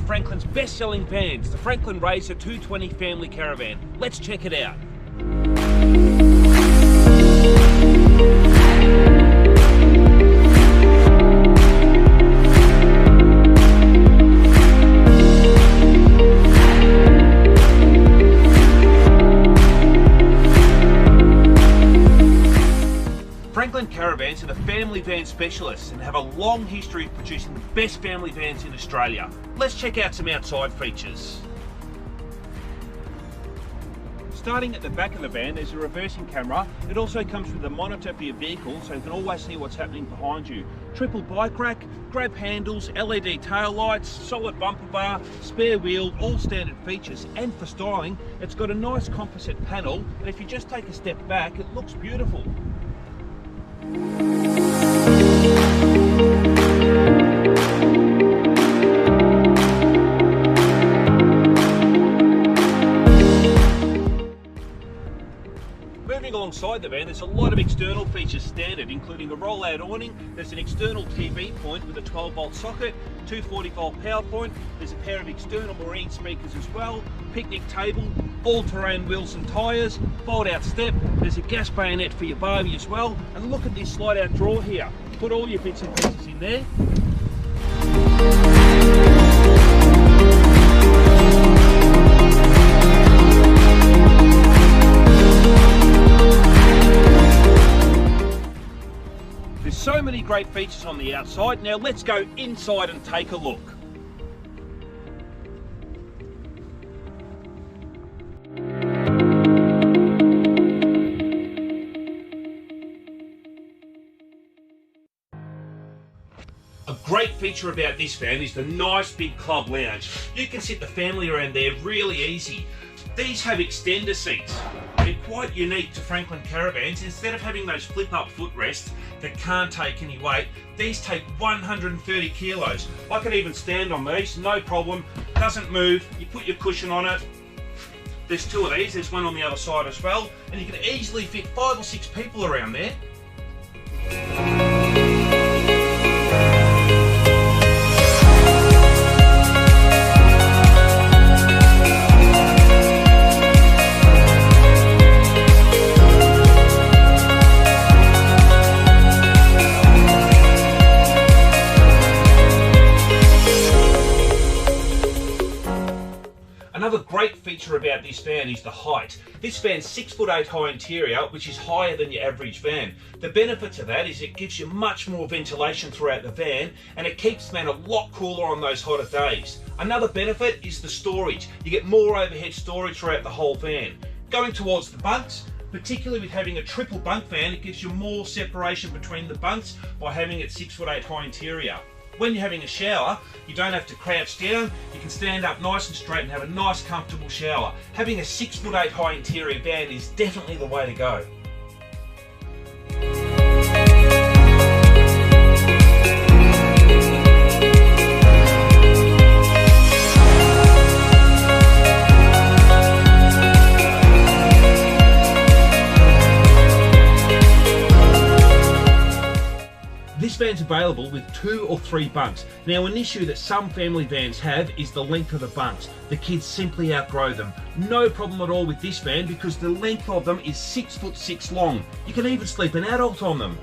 Franklin's best-selling vans, the Franklin Racer 220 Family Caravan. Let's check it out. Franklin Caravans are the family van specialists and have a long history of producing the best family vans in Australia. Let's check out some outside features. Starting at the back of the van, there's a reversing camera. It also comes with a monitor for your vehicle, so you can always see what's happening behind you. Triple bike rack, grab handles, LED tail lights, solid bumper bar, spare wheel, all standard features. And for styling, it's got a nice composite panel, and if you just take a step back, it looks beautiful. Moving alongside the van, there's a lot of external features standard, including a roll-out awning. There's an external TV point with a 12-volt socket, 240-volt power point. There's a pair of external marine speakers as well, picnic table, all-terrain wheels and tyres, fold-out step. There's a gas bayonet for your barbie as well. And look at this slide-out drawer here. Put all your bits and pieces in there. There's so many great features on the outside. Now let's go inside and take a look. A great feature about this van is the nice big club lounge. You can sit the family around there really easy. These have extender seats. They're quite unique to Franklin Caravans. Instead of having those flip-up footrests that can't take any weight, these take 130 kilos. I can even stand on these, no problem. Doesn't move. You put your cushion on it. There's two of these. There's one on the other side as well. And you can easily fit 5 or 6 people around there. Another great feature about this van is the height. This van's 6'8" high interior, which is higher than your average van. The benefit to that is it gives you much more ventilation throughout the van, and it keeps the van a lot cooler on those hotter days. Another benefit is the storage. You get more overhead storage throughout the whole van. Going towards the bunks, particularly with having a triple bunk van, it gives you more separation between the bunks by having it 6'8" high interior. When you're having a shower, you don't have to crouch down, you can stand up nice and straight and have a nice comfortable shower. Having a 6'8" high interior van is definitely the way to go. This van's available with 2 or 3 bunks. Now, an issue that some family vans have is the length of the bunks. The kids simply outgrow them. No problem at all with this van because the length of them is 6'6" long. You can even sleep an adult on them.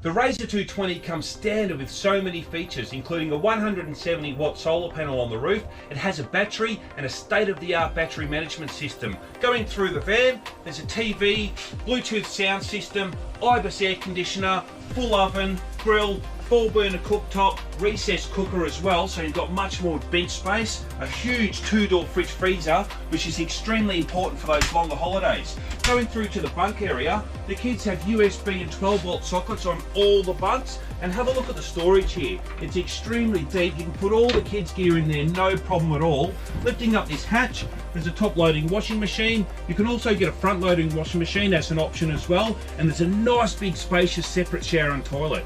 The Racer 220 comes standard with so many features, including a 170-watt solar panel on the roof. It has a battery and a state-of-the-art battery management system. Going through the van, there's a TV, Bluetooth sound system, IBIS air conditioner, full oven, grill, 4-burner cooktop, recessed cooker as well, so you've got much more bench space, a huge 2-door fridge freezer, which is extremely important for those longer holidays. Going through to the bunk area, the kids have USB and 12-volt sockets on all the bunks, and have a look at the storage here. It's extremely deep. You can put all the kids' gear in there, no problem at all. Lifting up this hatch, there's a top-loading washing machine. You can also get a front-loading washing machine as an option as well, and there's a nice big spacious separate shower and toilet.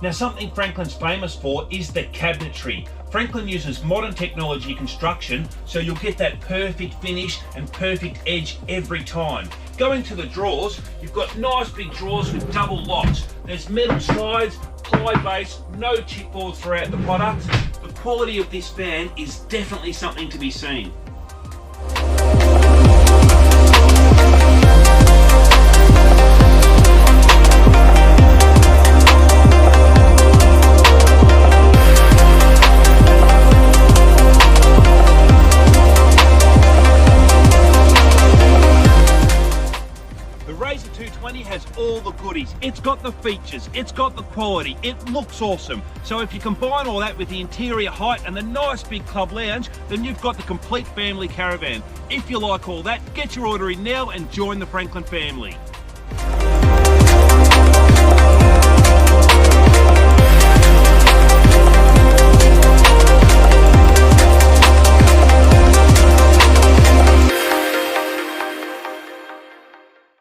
Now, something Franklin's famous for is the cabinetry. Franklin uses modern technology construction, so you'll get that perfect finish and perfect edge every time. Going to the drawers, you've got nice big drawers with double locks. There's metal sides, ply base, no chipboard throughout the product. The quality of this van is definitely something to be seen. Has all the goodies. It's got the features, it's got the quality, it looks awesome. So if you combine all that with the interior height and the nice big club lounge, then you've got the complete family caravan. If you like all that, get your order in now and join the Franklin family.